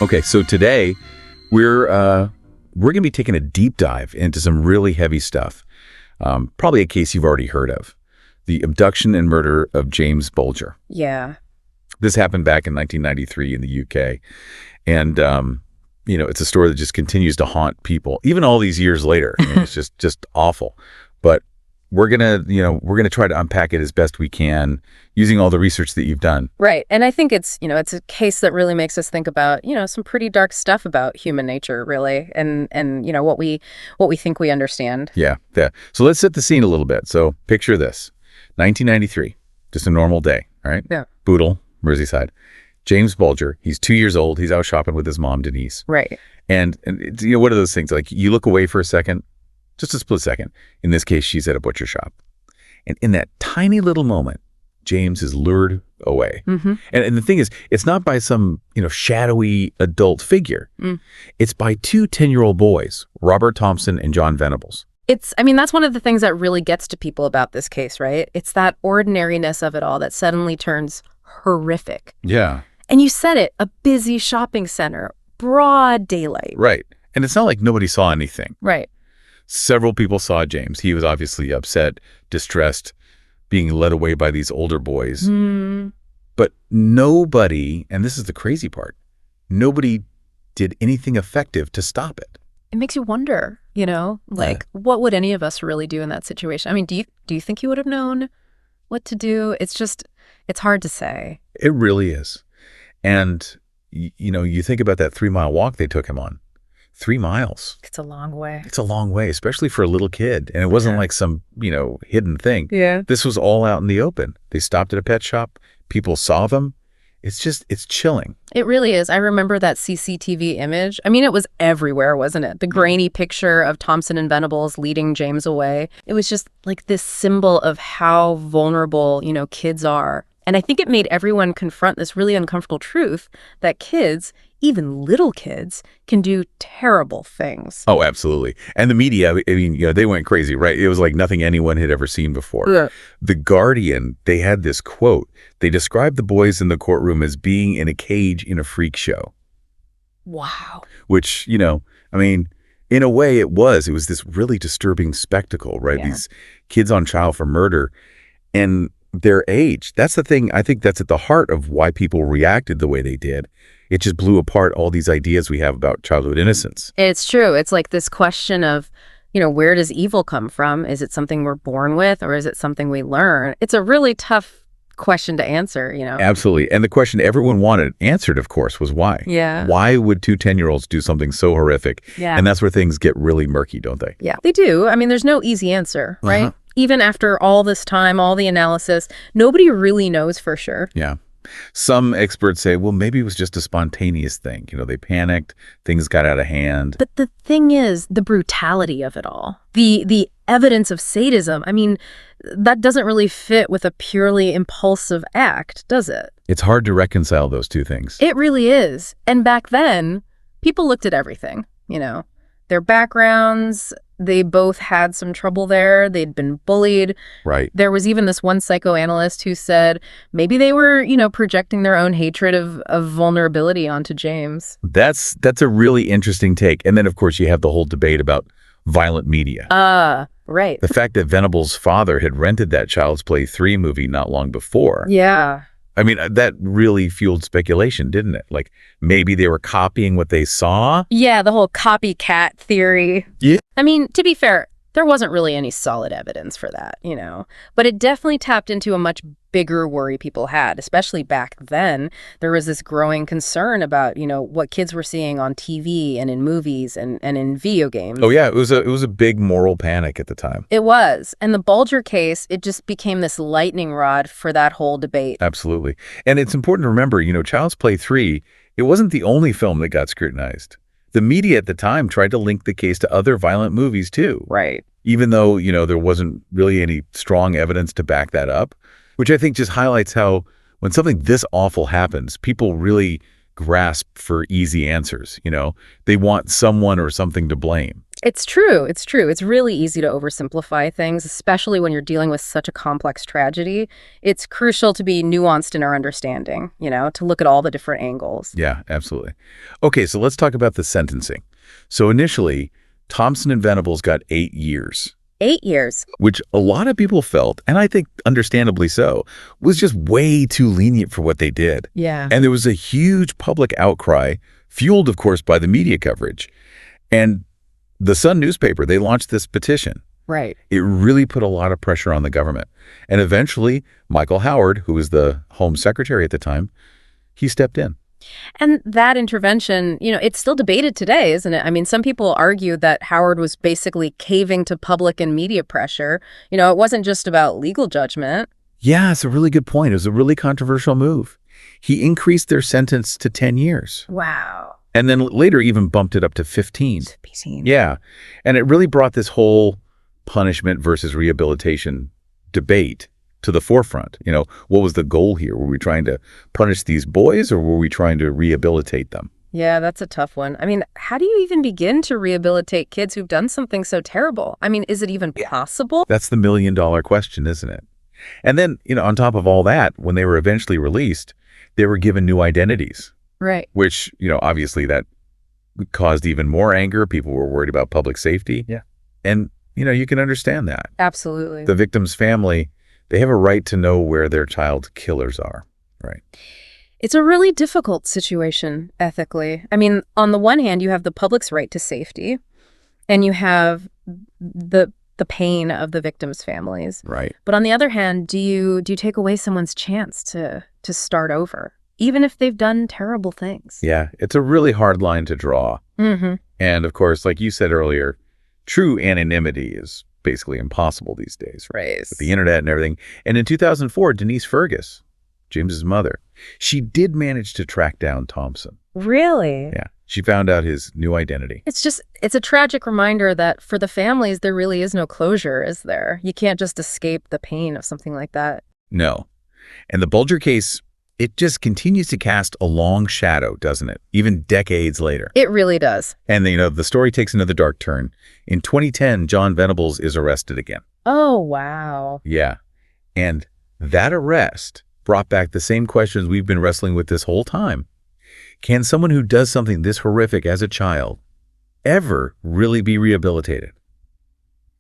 Okay, so today we're going to be taking a deep dive into some really heavy stuff. Probably a case you've already heard of. The abduction and murder of James Bulger. Yeah. This happened back in 1993 in the UK. And, it's a story that just continues to haunt people, even all these years later. I mean, it's just awful. But we're going to try to unpack it as best we can using all the research that you've done. Right. And I think it's a case that really makes us think about, some pretty dark stuff about human nature, really, and what we think we understand. Yeah. So let's set the scene a little bit. So picture this. 1993, just a normal day, all right? Yeah. Bootle, Merseyside. James Bulger, he's 2 years old. He's out shopping with his mom, Denise. Right. And it's, what are those things? Like you look away for a second, just a split second. In this case, she's at a butcher shop. And in that tiny little moment, James is lured away. Mm-hmm. And the thing is, it's not by some, shadowy adult figure. It's by two 10-year-old boys, Robert Thompson and John Venables. That's one of the things that really gets to people about this case, right? It's that ordinariness of it all that suddenly turns horrific. Yeah. And you said it, a busy shopping center, broad daylight. Right. And it's not like nobody saw anything. Right. Several people saw James. He was obviously upset, distressed, being led away by these older boys. But nobody, and this is the crazy part, nobody did anything effective to stop it. It makes you wonder, what would any of us really do in that situation? I mean, do you think you would have known what to do? It's hard to say. It really is. And, you think about that 3-mile walk they took him on. 3 miles. It's a long way. It's a long way, especially for a little kid. And it wasn't like some, hidden thing. Yeah. This was all out in the open. They stopped at a pet shop. People saw them. It's chilling. It really is. I remember that CCTV image. I mean, it was everywhere, wasn't it? The grainy picture of Thompson and Venables leading James away. It was just like this symbol of how vulnerable, kids are. And I think it made everyone confront this really uncomfortable truth that kids, even little kids, can do terrible things. Oh, absolutely. And the media, they went crazy, right? It was like nothing anyone had ever seen before. Yeah. The Guardian, they had this quote. They described the boys in the courtroom as being in a cage in a freak show. Wow. Which, in a way it was this really disturbing spectacle, right? Yeah. These kids on trial for murder and their age. That's the thing. I think that's at the heart of why people reacted the way they did. It just blew apart all these ideas we have about childhood innocence. It's true. It's like this question of, where does evil come from? Is it something we're born with, or is it something we learn? It's a really tough question to answer, Absolutely. And the question everyone wanted answered, of course, was why? Yeah. Why would two 10-year-olds do something so horrific? Yeah. And that's where things get really murky, don't they? Yeah, they do. I mean, there's no easy answer, right? Even after all this time, all the analysis, nobody really knows for sure. Yeah. Some experts say, well, maybe it was just a spontaneous thing. They panicked, things got out of hand. But the thing is, the brutality of it all, the evidence of sadism, that doesn't really fit with a purely impulsive act, does it? It's hard to reconcile those two things. It really is. And back then, people looked at everything, their backgrounds. They both had some trouble there. They'd been bullied. Right. There was even this one psychoanalyst who said maybe they were, projecting their own hatred of vulnerability onto James. That's a really interesting take. And then, of course, you have the whole debate about violent media. Right. The fact that Venable's father had rented that Child's Play 3 movie not long before. Yeah. That really fueled speculation, didn't it? Like, maybe they were copying what they saw? Yeah, the whole copycat theory. Yeah. To be fair, there wasn't really any solid evidence for that, But it definitely tapped into a much bigger worry people had, especially back then. There was this growing concern about, what kids were seeing on TV and in movies and in video games. Oh, yeah. It was a big moral panic at the time. It was. And the Bulger case, it just became this lightning rod for that whole debate. Absolutely. And it's important to remember, Child's Play 3, it wasn't the only film that got scrutinized. The media at the time tried to link the case to other violent movies, too. Right. Even though, there wasn't really any strong evidence to back that up, which I think just highlights how when something this awful happens, people really grasp for easy answers. They want someone or something to blame. It's true. It's true. It's really easy to oversimplify things, especially when you're dealing with such a complex tragedy. It's crucial to be nuanced in our understanding, to look at all the different angles. Yeah, absolutely. Okay, so let's talk about the sentencing. So initially, Thompson and Venables got 8 years. 8 years. Which a lot of people felt, and I think understandably so, was just way too lenient for what they did. Yeah. And there was a huge public outcry, fueled, of course, by the media coverage. And the Sun newspaper, they launched this petition. Right. It really put a lot of pressure on the government. And eventually, Michael Howard, who was the Home Secretary at the time, he stepped in. And that intervention, it's still debated today, isn't it? I mean, some people argue that Howard was basically caving to public and media pressure. It wasn't just about legal judgment. Yeah, it's a really good point. It was a really controversial move. He increased their sentence to 10 years. Wow. And then later even bumped it up to 15. 15. Yeah. And it really brought this whole punishment versus rehabilitation debate to the forefront. What was the goal here? Were we trying to punish these boys or were we trying to rehabilitate them? Yeah, that's a tough one. I mean, how do you even begin to rehabilitate kids who've done something so terrible? I mean, is it even possible? That's the million-dollar question, isn't it? And then, on top of all that, when they were eventually released, they were given new identities. Right. Which, obviously that caused even more anger. People were worried about public safety. Yeah. And, you can understand that. Absolutely. The victim's family, they have a right to know where their child's killers are. Right. It's a really difficult situation ethically. I mean, on the one hand, you have the public's right to safety, and you have the pain of the victims' families. Right. But on the other hand, do you take away someone's chance to start over, even if they've done terrible things? Yeah, it's a really hard line to draw. Mm-hmm. And of course, like you said earlier, true anonymity is basically impossible these days. Right. With the internet and everything. And in 2004, Denise Fergus, James's mother, she did manage to track down Thompson. Really? Yeah. She found out his new identity. It's a tragic reminder that for the families, there really is no closure, is there? You can't just escape the pain of something like that. No. And the Bulger case, it just continues to cast a long shadow, doesn't it? Even decades later. It really does. And, the story takes another dark turn. In 2010, John Venables is arrested again. Oh, wow. Yeah. And that arrest brought back the same questions we've been wrestling with this whole time. Can someone who does something this horrific as a child ever really be rehabilitated?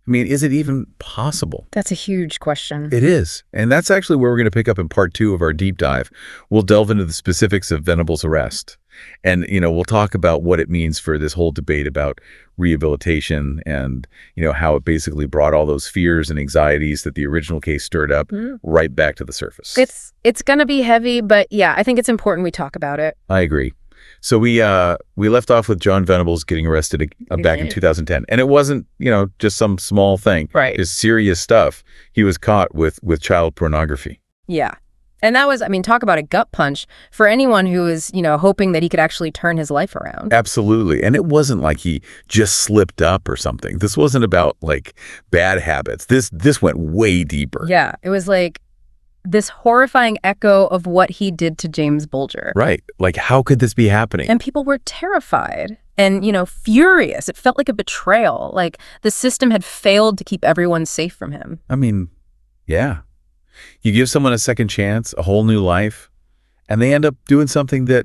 I mean, is it even possible? That's a huge question. It is. And that's actually where we're going to pick up in part 2 of our deep dive. We'll delve into the specifics of Venables' arrest. And, we'll talk about what it means for this whole debate about rehabilitation and, how it basically brought all those fears and anxieties that the original case stirred up right back to the surface. It's going to be heavy, but yeah, I think it's important we talk about it. I agree. So we left off with John Venables getting arrested back in 2010. And it wasn't, just some small thing. Right. It's serious stuff. He was caught with child pornography. Yeah. And that was, talk about a gut punch for anyone who is, hoping that he could actually turn his life around. Absolutely. And it wasn't like he just slipped up or something. This wasn't about bad habits. This went way deeper. Yeah. It was like this horrifying echo of what he did to James Bulger. Right. How could this be happening? And people were terrified and, furious. It felt like a betrayal. Like the system had failed to keep everyone safe from him. Yeah. You give someone a second chance, a whole new life, and they end up doing something that,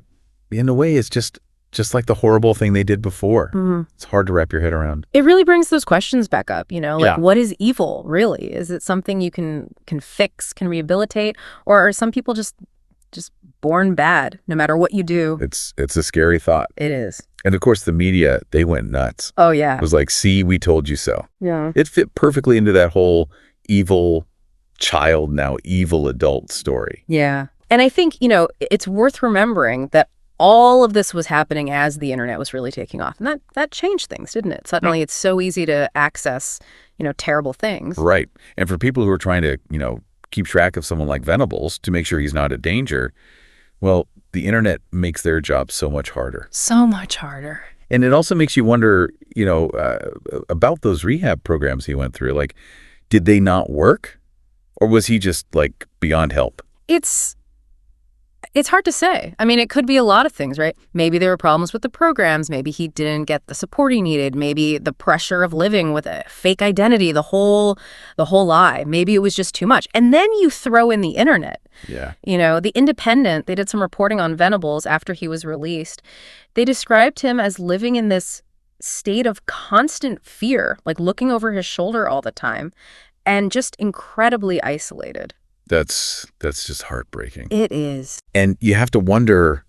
in a way, is just like the horrible thing they did before. Mm-hmm. It's hard to wrap your head around. It really brings those questions back up, what is evil, really? Is it something you can fix, can rehabilitate, or are some people just born bad, no matter what you do? It's a scary thought. It is. And of course, the media, they went nuts. Oh, yeah. It was like, see, we told you so. Yeah. It fit perfectly into that whole evil child, now evil adult story. Yeah. And I think, it's worth remembering that all of this was happening as the internet was really taking off. And that changed things, didn't it? Suddenly it's so easy to access, terrible things. Right. And for people who are trying to, keep track of someone like Venables to make sure he's not a danger, well, the internet makes their job so much harder. So much harder. And it also makes you wonder, about those rehab programs he went through. Did they not work? Or was he just beyond help? It's It's hard to say. I mean, it could be a lot of things, right? Maybe there were problems with the programs. Maybe he didn't get the support he needed. Maybe the pressure of living with a fake identity, the whole lie. Maybe it was just too much. And then you throw in the internet. Yeah. The Independent, they did some reporting on Venables after he was released. They described him as living in this state of constant fear, like looking over his shoulder all the time, and just incredibly isolated. That's just heartbreaking. It is. And you have to wonder,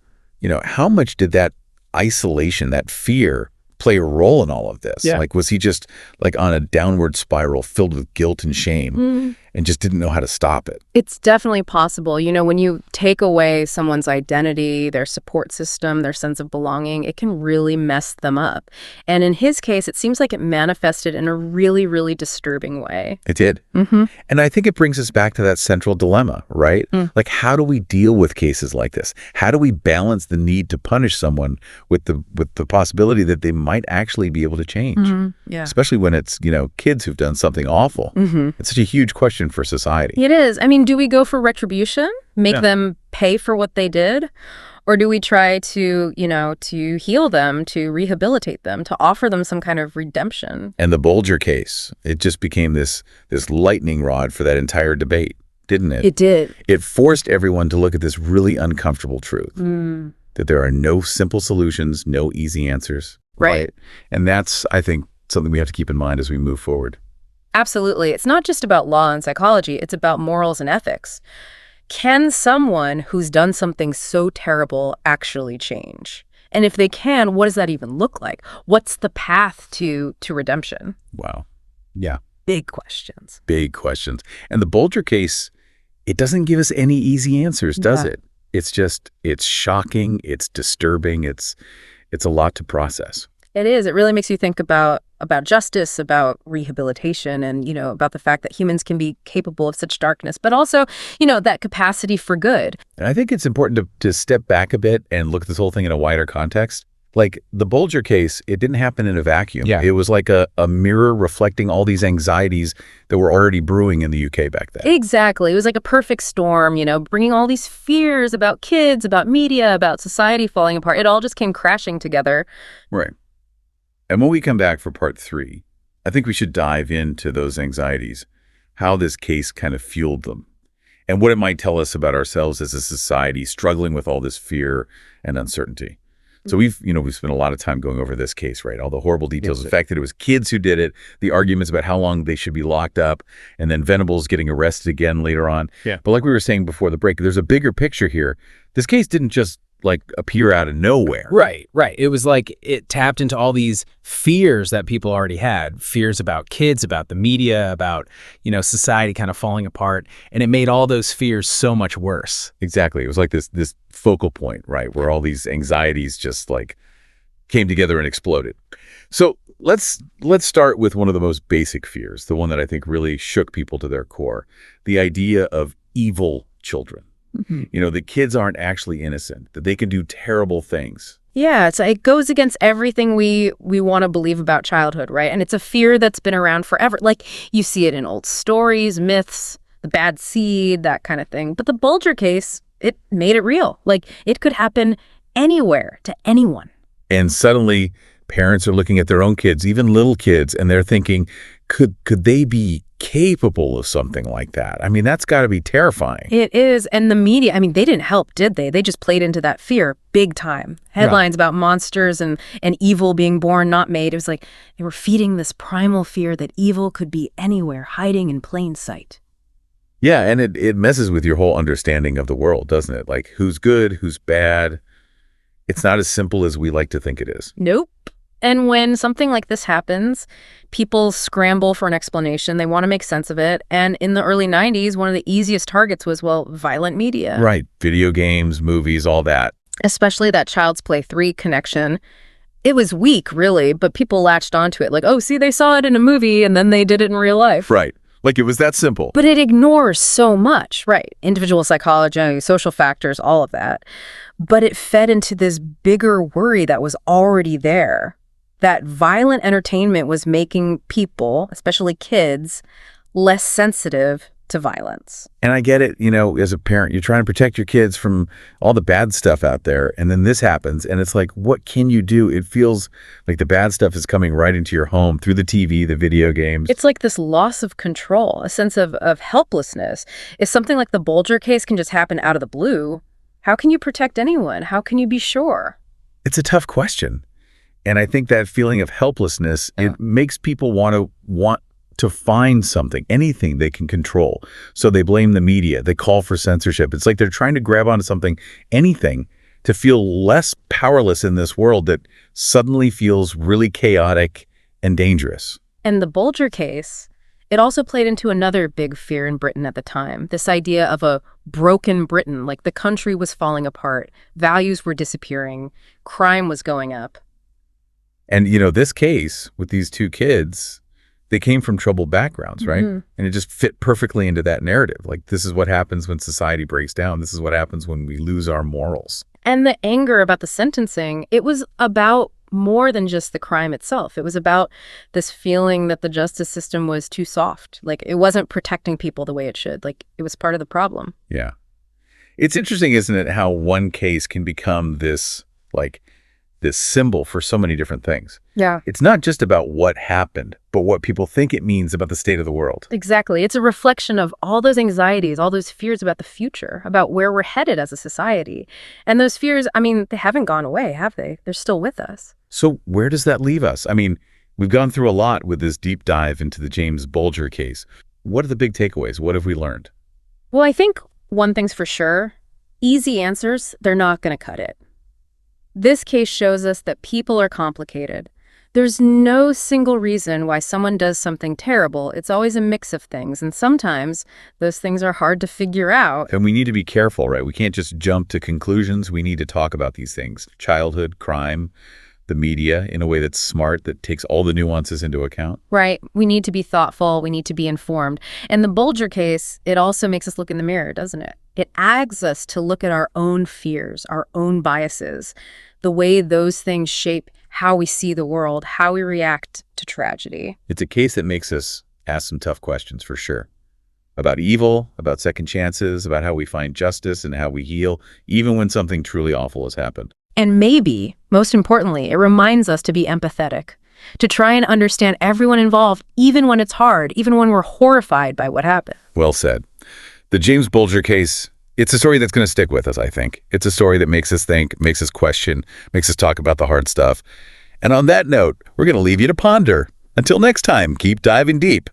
how much did that isolation, that fear, play a role in all of this? Yeah. Like, was he just like on a downward spiral filled with guilt and shame and just didn't know how to stop it? It's definitely possible. When you take away someone's identity, their support system, their sense of belonging, it can really mess them up. And in his case, it seems like it manifested in a really, really disturbing way. It did. Mm-hmm. And I think it brings us back to that central dilemma, right? Like, how do we deal with cases like this? How do we balance the need to punish someone with the possibility that they might actually be able to change? Yeah. Especially when it's, kids who've done something awful. It's such a huge question for society. It is. I mean, do we go for retribution, make them pay for what they did? Or do we try to, to heal them, to rehabilitate them, to offer them some kind of redemption? And the Bulger case, it just became this lightning rod for that entire debate, didn't it? It did. It forced everyone to look at this really uncomfortable truth, that there are no simple solutions, no easy answers. Right. And that's, I think, something we have to keep in mind as we move forward. Absolutely. It's not just about law and psychology. It's about morals and ethics. Can someone who's done something so terrible actually change? And if they can, what does that even look like? What's the path to redemption? Wow. Yeah. Big questions. Big questions. And the Bulger case, it doesn't give us any easy answers, does it? It's shocking. It's disturbing. It's a lot to process. It is. It really makes you think about justice, about rehabilitation, and, about the fact that humans can be capable of such darkness, but also, that capacity for good. And I think it's important to step back a bit and look at this whole thing in a wider context. Like the Bulger case, it didn't happen in a vacuum. Yeah. It was like a mirror reflecting all these anxieties that were already brewing in the UK back then. Exactly. It was like a perfect storm, bringing all these fears about kids, about media, about society falling apart. It all just came crashing together. Right. And when we come back for part 3, I think we should dive into those anxieties, how this case kind of fueled them, and what it might tell us about ourselves as a society struggling with all this fear and uncertainty. So we've spent a lot of time going over this case, right? All the horrible details, the fact that it was kids who did it, the arguments about how long they should be locked up, and then Venables getting arrested again later on. Yeah. But like we were saying before the break, there's a bigger picture here. This case didn't just appear out of nowhere. Right. It was like it tapped into all these fears that people already had, fears about kids, about the media, about, society kind of falling apart. And it made all those fears so much worse. Exactly. It was like this focal point, right, where all these anxieties just came together and exploded. So let's start with one of the most basic fears, the one that I think really shook people to their core, the idea of evil children. The kids aren't actually innocent, that they can do terrible things. Yeah, it goes against everything we want to believe about childhood, right? And it's a fear that's been around forever. Like, you see it in old stories, myths, the bad seed, that kind of thing. But the Bulger case, it made it real. Like, it could happen anywhere to anyone. And suddenly, parents are looking at their own kids, even little kids, and they're thinking, could they be capable of something like that? I mean, that's got to be terrifying. It is. And the media, they didn't help, did they? They just played into that fear big time. Headlines about monsters and evil being born, not made. It was like they were feeding this primal fear that evil could be anywhere, hiding in plain sight. Yeah, and it messes with your whole understanding of the world, doesn't it? Like, who's good, who's bad. It's not as simple as we like to think it is. Nope. And when something like this happens, people scramble for an explanation. They want to make sense of it. And in the early 90s, one of the easiest targets was, violent media. Right. Video games, movies, all that. Especially that Child's Play 3 connection. It was weak, really, but people latched onto it. Like, oh, see, they saw it in a movie and then they did it in real life. Right. Like, it was that simple. But it ignores so much, right? Individual psychology, social factors, all of that. But it fed into this bigger worry that was already there. That violent entertainment was making people, especially kids, less sensitive to violence. And I get it, as a parent, you're trying to protect your kids from all the bad stuff out there. And then this happens. And it's like, what can you do? It feels like the bad stuff is coming right into your home through the TV, the video games. It's like this loss of control, a sense of helplessness. If something like the Bulger case can just happen out of the blue, how can you protect anyone? How can you be sure? It's a tough question. And I think that feeling of helplessness, it makes people want to find something, anything they can control. So they blame the media. They call for censorship. It's like they're trying to grab onto something, anything, to feel less powerless in this world that suddenly feels really chaotic and dangerous. And the Bulger case, it also played into another big fear in Britain at the time, this idea of a broken Britain, like the country was falling apart, values were disappearing, crime was going up. And, this case with these two kids, they came from troubled backgrounds, right? Mm-hmm. And it just fit perfectly into that narrative. Like, this is what happens when society breaks down. This is what happens when we lose our morals. And the anger about the sentencing, it was about more than just the crime itself. It was about this feeling that the justice system was too soft. Like, it wasn't protecting people the way it should. Like, it was part of the problem. Yeah. It's interesting, isn't it, how one case can become this symbol for so many different things. Yeah. It's not just about what happened, but what people think it means about the state of the world. Exactly. It's a reflection of all those anxieties, all those fears about the future, about where we're headed as a society. And those fears, they haven't gone away, have they? They're still with us. So where does that leave us? We've gone through a lot with this deep dive into the James Bulger case. What are the big takeaways? What have we learned? Well, I think one thing's for sure. Easy answers, they're not going to cut it. This case shows us that people are complicated. There's no single reason why someone does something terrible. It's always a mix of things, and sometimes those things are hard to figure out. And we need to be careful, right? We can't just jump to conclusions. We need to talk about these things. Childhood, crime, the media, in a way that's smart, that takes all the nuances into account. Right. We need to be thoughtful. We need to be informed. And the Bulger case, it also makes us look in the mirror, doesn't it? It asks us to look at our own fears, our own biases, the way those things shape how we see the world, how we react to tragedy. It's a case that makes us ask some tough questions, for sure. About evil, about second chances, about how we find justice and how we heal, even when something truly awful has happened. And maybe, most importantly, it reminds us to be empathetic, to try and understand everyone involved, even when it's hard, even when we're horrified by what happened. Well said. The James Bulger case, it's a story that's going to stick with us, I think. It's a story that makes us think, makes us question, makes us talk about the hard stuff. And on that note, we're going to leave you to ponder. Until next time, keep diving deep.